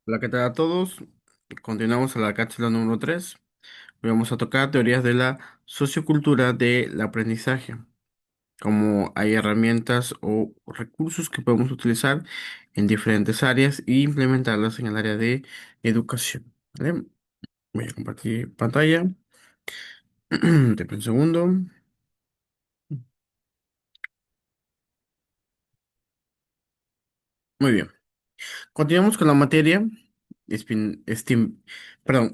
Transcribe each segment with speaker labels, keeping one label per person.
Speaker 1: Hola, ¿qué tal a todos? Continuamos a la cápsula número 3. Hoy vamos a tocar teorías de la sociocultura del aprendizaje, como hay herramientas o recursos que podemos utilizar en diferentes áreas e implementarlas en el área de educación. ¿Vale? Voy a compartir pantalla. Deme un segundo. Muy bien. Continuamos con la materia espin- estim-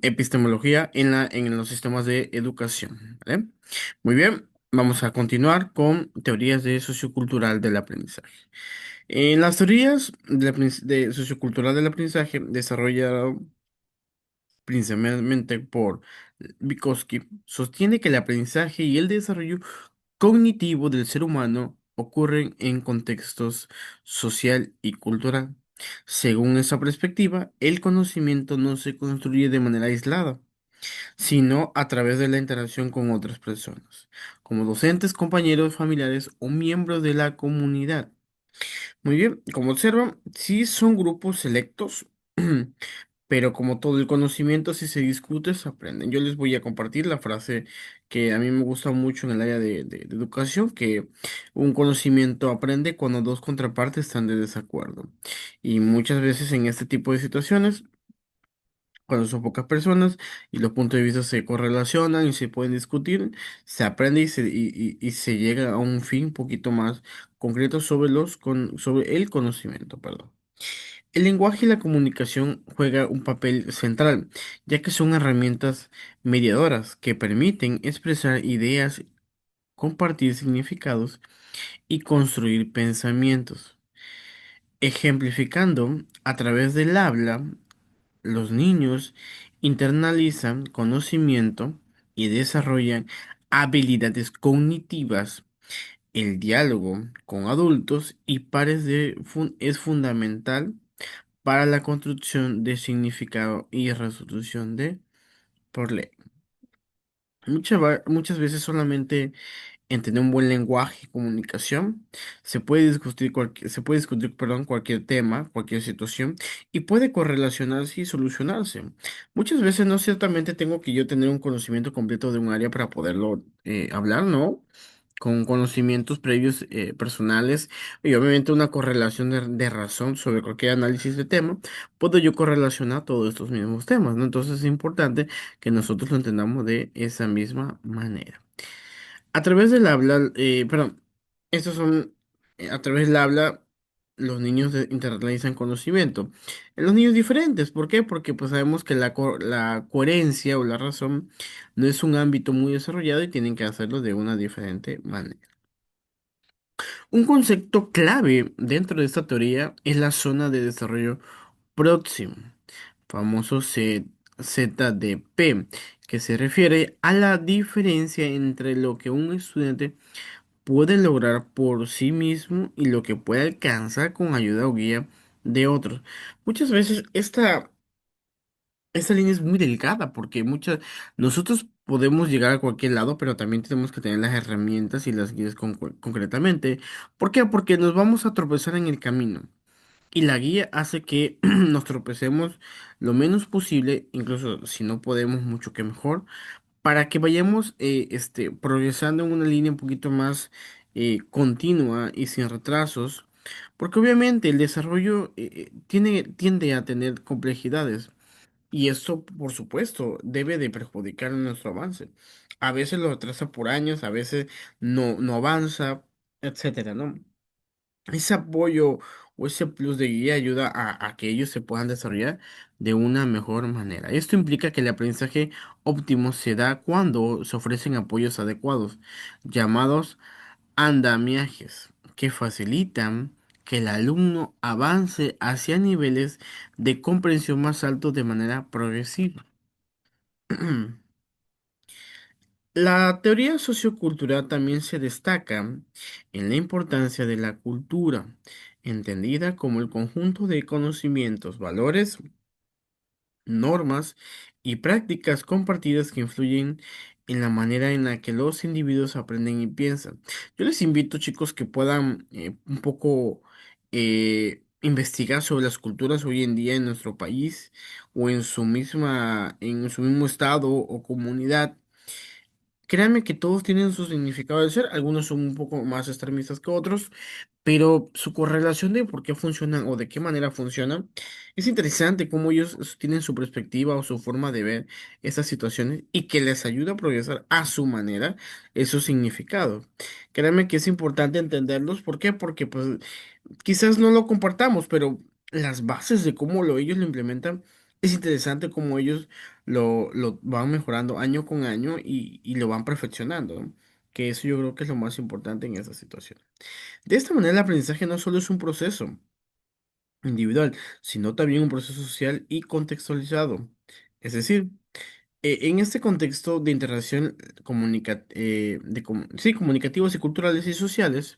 Speaker 1: epistemología en los sistemas de educación. ¿Vale? Muy bien, vamos a continuar con teorías de sociocultural del aprendizaje. En las teorías de sociocultural del aprendizaje, desarrollado principalmente por Vygotsky, sostiene que el aprendizaje y el desarrollo cognitivo del ser humano ocurren en contextos social y cultural. Según esa perspectiva, el conocimiento no se construye de manera aislada, sino a través de la interacción con otras personas, como docentes, compañeros, familiares o miembros de la comunidad. Muy bien, como observan, sí son grupos selectos, pero como todo el conocimiento, si se discute, se aprende. Yo les voy a compartir la frase que a mí me gusta mucho en el área de educación, que un conocimiento aprende cuando dos contrapartes están de desacuerdo. Y muchas veces en este tipo de situaciones, cuando son pocas personas y los puntos de vista se correlacionan y se pueden discutir, se aprende y se llega a un fin un poquito más concreto sobre sobre el conocimiento, perdón. El lenguaje y la comunicación juega un papel central, ya que son herramientas mediadoras que permiten expresar ideas, compartir significados y construir pensamientos. Ejemplificando, a través del habla, los niños internalizan conocimiento y desarrollan habilidades cognitivas. El diálogo con adultos y pares es fundamental para la construcción de significado y resolución de problemas. Muchas veces solamente en tener un buen lenguaje y comunicación se puede discutir, perdón, cualquier tema, cualquier situación y puede correlacionarse y solucionarse. Muchas veces no ciertamente tengo que yo tener un conocimiento completo de un área para poderlo hablar, ¿no? Con conocimientos previos personales y obviamente una correlación de razón sobre cualquier análisis de tema, puedo yo correlacionar todos estos mismos temas, ¿no? Entonces es importante que nosotros lo entendamos de esa misma manera. A través del habla, perdón, estos son, a través del habla, los niños internalizan conocimiento. En los niños diferentes, ¿por qué? Porque pues sabemos que la coherencia o la razón no es un ámbito muy desarrollado y tienen que hacerlo de una diferente manera. Un concepto clave dentro de esta teoría es la zona de desarrollo próximo, famoso ZDP, que se refiere a la diferencia entre lo que un estudiante puede lograr por sí mismo y lo que puede alcanzar con ayuda o guía de otros. Muchas veces esta línea es muy delicada porque nosotros podemos llegar a cualquier lado, pero también tenemos que tener las herramientas y las guías concretamente. ¿Por qué? Porque nos vamos a tropezar en el camino. Y la guía hace que nos tropecemos lo menos posible, incluso si no podemos, mucho que mejor, para que vayamos progresando en una línea un poquito más continua y sin retrasos, porque obviamente el desarrollo tiende a tener complejidades y esto, por supuesto, debe de perjudicar nuestro avance. A veces lo retrasa por años, a veces no avanza, etcétera, ¿no? Ese apoyo o ese plus de guía ayuda a que ellos se puedan desarrollar de una mejor manera. Esto implica que el aprendizaje óptimo se da cuando se ofrecen apoyos adecuados, llamados andamiajes, que facilitan que el alumno avance hacia niveles de comprensión más altos de manera progresiva. La teoría sociocultural también se destaca en la importancia de la cultura, entendida como el conjunto de conocimientos, valores, normas y prácticas compartidas que influyen en la manera en la que los individuos aprenden y piensan. Yo les invito, chicos, que puedan un poco investigar sobre las culturas hoy en día en nuestro país o en su mismo estado o comunidad. Créanme que todos tienen su significado de ser, algunos son un poco más extremistas que otros, pero su correlación de por qué funcionan o de qué manera funcionan es interesante cómo ellos tienen su perspectiva o su forma de ver estas situaciones y que les ayuda a progresar a su manera, es su significado. Créanme que es importante entenderlos, ¿por qué? Porque pues quizás no lo compartamos, pero las bases de cómo ellos lo implementan, es interesante cómo ellos lo van mejorando año con año y lo van perfeccionando, ¿no? Que eso yo creo que es lo más importante en esa situación. De esta manera, el aprendizaje no solo es un proceso individual, sino también un proceso social y contextualizado. Es decir, en este contexto de interacción sí, comunicativos y culturales y sociales,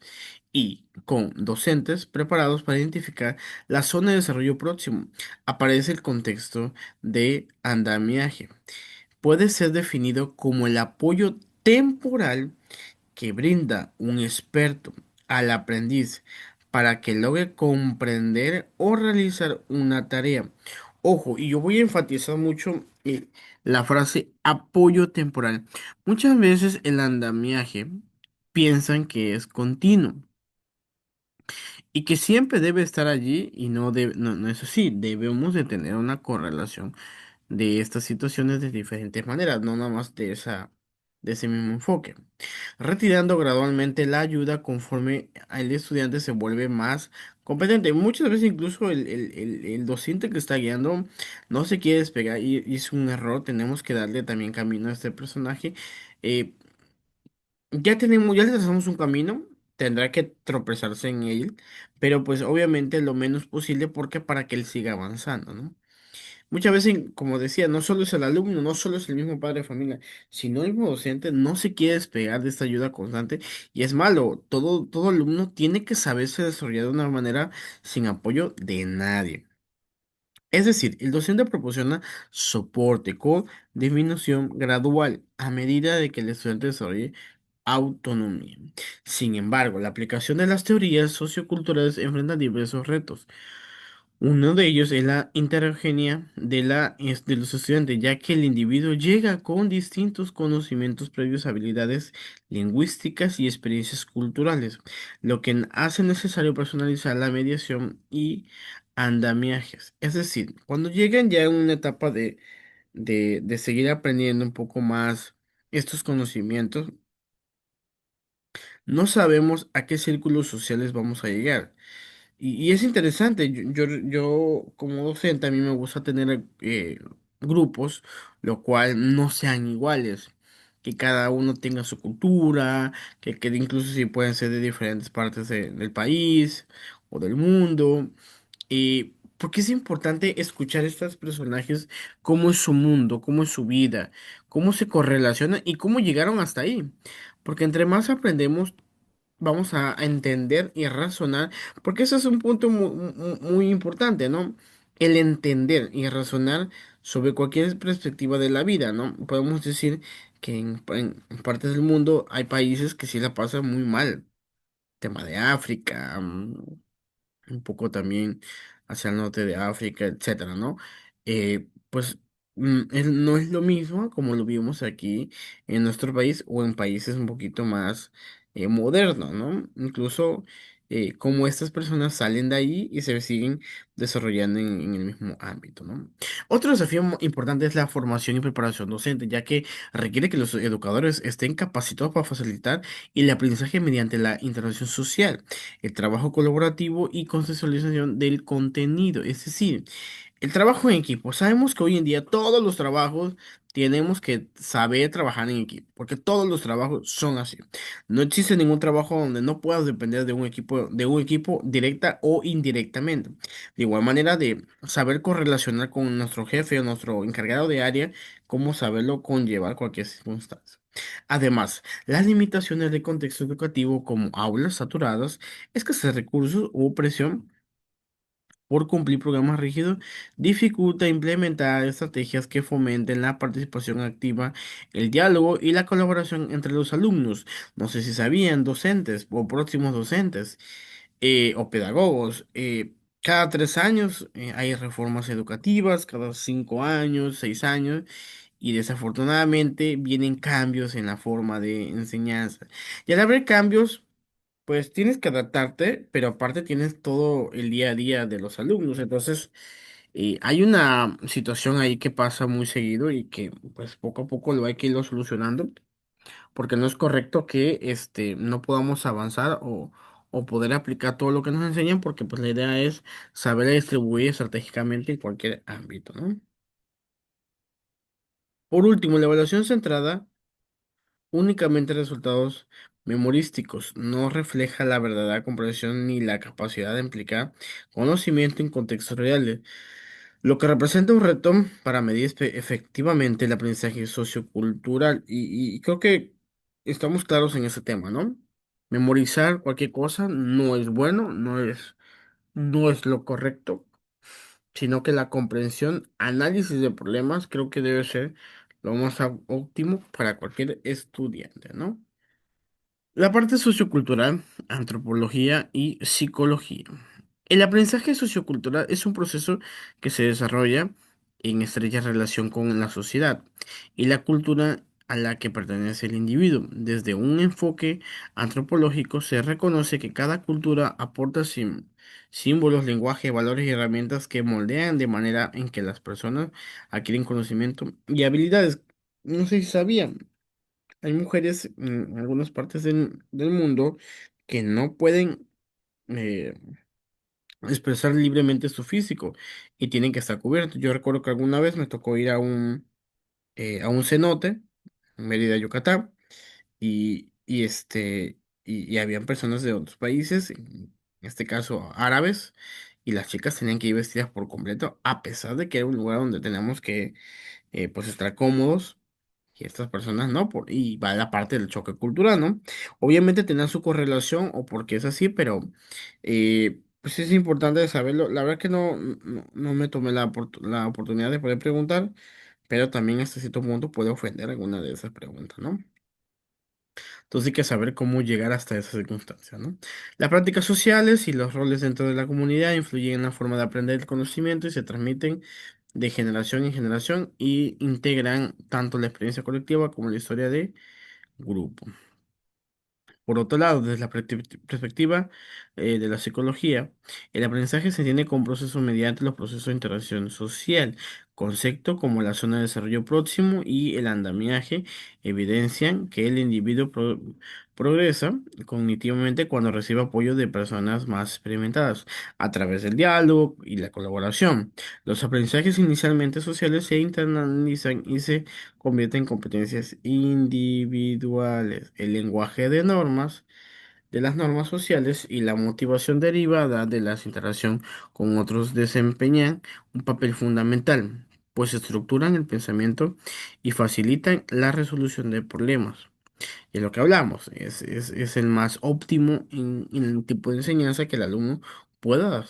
Speaker 1: y con docentes preparados para identificar la zona de desarrollo próximo, aparece el contexto de andamiaje. Puede ser definido como el apoyo temporal que brinda un experto al aprendiz para que logre comprender o realizar una tarea. Ojo, y yo voy a enfatizar mucho la frase apoyo temporal. Muchas veces el andamiaje piensan que es continuo y que siempre debe estar allí y no es así. Debemos de tener una correlación de estas situaciones de diferentes maneras, no nada más de ese mismo enfoque, retirando gradualmente la ayuda conforme el estudiante se vuelve más competente. Muchas veces incluso el docente que está guiando no se quiere despegar y es un error, tenemos que darle también camino a este personaje. Eh, ya le trazamos un camino, tendrá que tropezarse en él, pero pues obviamente lo menos posible porque para que él siga avanzando, ¿no? Muchas veces, como decía, no solo es el alumno, no solo es el mismo padre de familia, sino el mismo docente no se quiere despegar de esta ayuda constante y es malo. Todo alumno tiene que saberse desarrollar de una manera sin apoyo de nadie. Es decir, el docente proporciona soporte con disminución gradual a medida de que el estudiante desarrolle autonomía. Sin embargo, la aplicación de las teorías socioculturales enfrenta diversos retos. Uno de ellos es la heterogeneidad de los estudiantes, ya que el individuo llega con distintos conocimientos previos, habilidades lingüísticas y experiencias culturales, lo que hace necesario personalizar la mediación y andamiajes. Es decir, cuando llegan ya en una etapa de seguir aprendiendo un poco más estos conocimientos, no sabemos a qué círculos sociales vamos a llegar. Y es interesante, yo como docente a mí me gusta tener grupos, lo cual no sean iguales, que cada uno tenga su cultura, que incluso si pueden ser de diferentes partes del país o del mundo. Porque es importante escuchar a estos personajes, cómo es su mundo, cómo es su vida, cómo se correlacionan y cómo llegaron hasta ahí. Porque entre más aprendemos, vamos a entender y razonar, porque eso es un punto muy importante, ¿no? El entender y razonar sobre cualquier perspectiva de la vida, ¿no? Podemos decir que en partes del mundo hay países que sí la pasan muy mal. Tema de África, un poco también hacia el norte de África, etcétera, ¿no? Pues no es lo mismo como lo vimos aquí en nuestro país o en países un poquito más modernos, ¿no? Incluso cómo estas personas salen de ahí y se siguen desarrollando en el mismo ámbito, ¿no? Otro desafío importante es la formación y preparación docente, ya que requiere que los educadores estén capacitados para facilitar el aprendizaje mediante la interacción social, el trabajo colaborativo y consensualización del contenido. Es decir, el trabajo en equipo. Sabemos que hoy en día todos los trabajos tenemos que saber trabajar en equipo, porque todos los trabajos son así. No existe ningún trabajo donde no puedas depender de un equipo directa o indirectamente. De igual manera de saber correlacionar con nuestro jefe o nuestro encargado de área, cómo saberlo conllevar cualquier circunstancia. Además, las limitaciones de contexto educativo como aulas saturadas, escasez de recursos u presión por cumplir programas rígidos, dificulta implementar estrategias que fomenten la participación activa, el diálogo y la colaboración entre los alumnos. No sé si sabían, docentes o próximos docentes o pedagogos. Cada 3 años hay reformas educativas, cada 5 años, 6 años, y desafortunadamente vienen cambios en la forma de enseñanza. Y al haber cambios, pues tienes que adaptarte, pero aparte tienes todo el día a día de los alumnos. Entonces, hay una situación ahí que pasa muy seguido y que pues poco a poco lo hay que irlo solucionando, porque no es correcto que no podamos avanzar o poder aplicar todo lo que nos enseñan, porque pues la idea es saber distribuir estratégicamente en cualquier ámbito, ¿no? Por último, la evaluación centrada únicamente en resultados memorísticos no refleja la verdadera comprensión ni la capacidad de implicar conocimiento en contextos reales, lo que representa un reto para medir efectivamente el aprendizaje sociocultural. Y creo que estamos claros en ese tema, ¿no? Memorizar cualquier cosa no es bueno, no es lo correcto, sino que la comprensión, análisis de problemas, creo que debe ser lo más óptimo para cualquier estudiante, ¿no? La parte sociocultural, antropología y psicología. El aprendizaje sociocultural es un proceso que se desarrolla en estrecha relación con la sociedad y la cultura a la que pertenece el individuo. Desde un enfoque antropológico se reconoce que cada cultura aporta símbolos, lenguaje, valores y herramientas que moldean de manera en que las personas adquieren conocimiento y habilidades. No sé si sabían. Hay mujeres en algunas partes del mundo que no pueden eh, expresar libremente su físico y tienen que estar cubiertos. Yo recuerdo que alguna vez me tocó ir a un cenote en Mérida, Yucatán, y habían personas de otros países, en este caso árabes, y las chicas tenían que ir vestidas por completo, a pesar de que era un lugar donde tenemos que pues estar cómodos. Y estas personas no, y va la parte del choque cultural, ¿no? Obviamente tendrá su correlación o porque es así, pero pues es importante saberlo. La verdad que no me tomé la oportunidad de poder preguntar, pero también hasta cierto punto puede ofender alguna de esas preguntas, ¿no? Entonces hay que saber cómo llegar hasta esa circunstancia, ¿no? Las prácticas sociales y los roles dentro de la comunidad influyen en la forma de aprender el conocimiento y se transmiten de generación en generación y integran tanto la experiencia colectiva como la historia de grupo. Por otro lado, desde la perspectiva de la psicología, el aprendizaje se entiende como proceso mediante los procesos de interacción social. Conceptos como la zona de desarrollo próximo y el andamiaje evidencian que el individuo progresa cognitivamente cuando recibe apoyo de personas más experimentadas a través del diálogo y la colaboración. Los aprendizajes inicialmente sociales se internalizan y se convierte en competencias individuales. El lenguaje de las normas sociales y la motivación derivada de la interacción con otros desempeñan un papel fundamental, pues estructuran el pensamiento y facilitan la resolución de problemas. Y es lo que hablamos, es el más óptimo en el tipo de enseñanza que el alumno pueda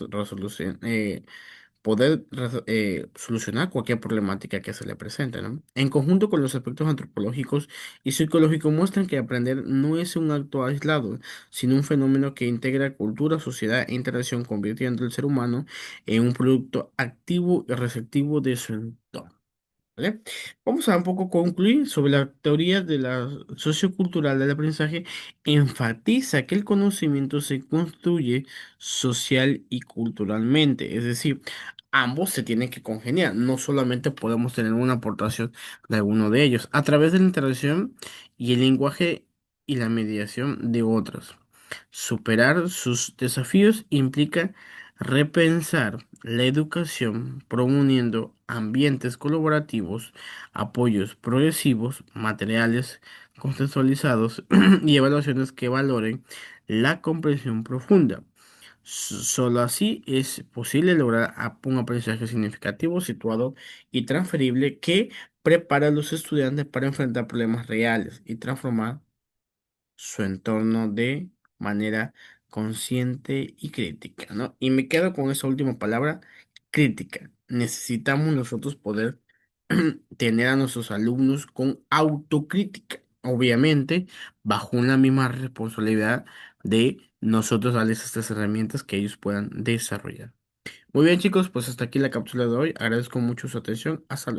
Speaker 1: solucionar cualquier problemática que se le presente, ¿no? En conjunto con los aspectos antropológicos y psicológicos muestran que aprender no es un acto aislado, sino un fenómeno que integra cultura, sociedad e interacción, convirtiendo al ser humano en un producto activo y receptivo de su entorno. ¿Vale? Vamos a un poco concluir sobre la teoría de la sociocultural del aprendizaje. Enfatiza que el conocimiento se construye social y culturalmente, es decir, ambos se tienen que congeniar, no solamente podemos tener una aportación de alguno de ellos, a través de la interacción y el lenguaje y la mediación de otros. Superar sus desafíos implica repensar la educación, promoviendo ambientes colaborativos, apoyos progresivos, materiales contextualizados y evaluaciones que valoren la comprensión profunda. Solo así es posible lograr un aprendizaje significativo, situado y transferible que prepara a los estudiantes para enfrentar problemas reales y transformar su entorno de manera consciente y crítica, ¿no? Y me quedo con esa última palabra, crítica. Necesitamos nosotros poder tener a nuestros alumnos con autocrítica, obviamente, bajo una misma responsabilidad de nosotros darles estas herramientas que ellos puedan desarrollar. Muy bien, chicos, pues hasta aquí la cápsula de hoy. Agradezco mucho su atención. Hasta luego.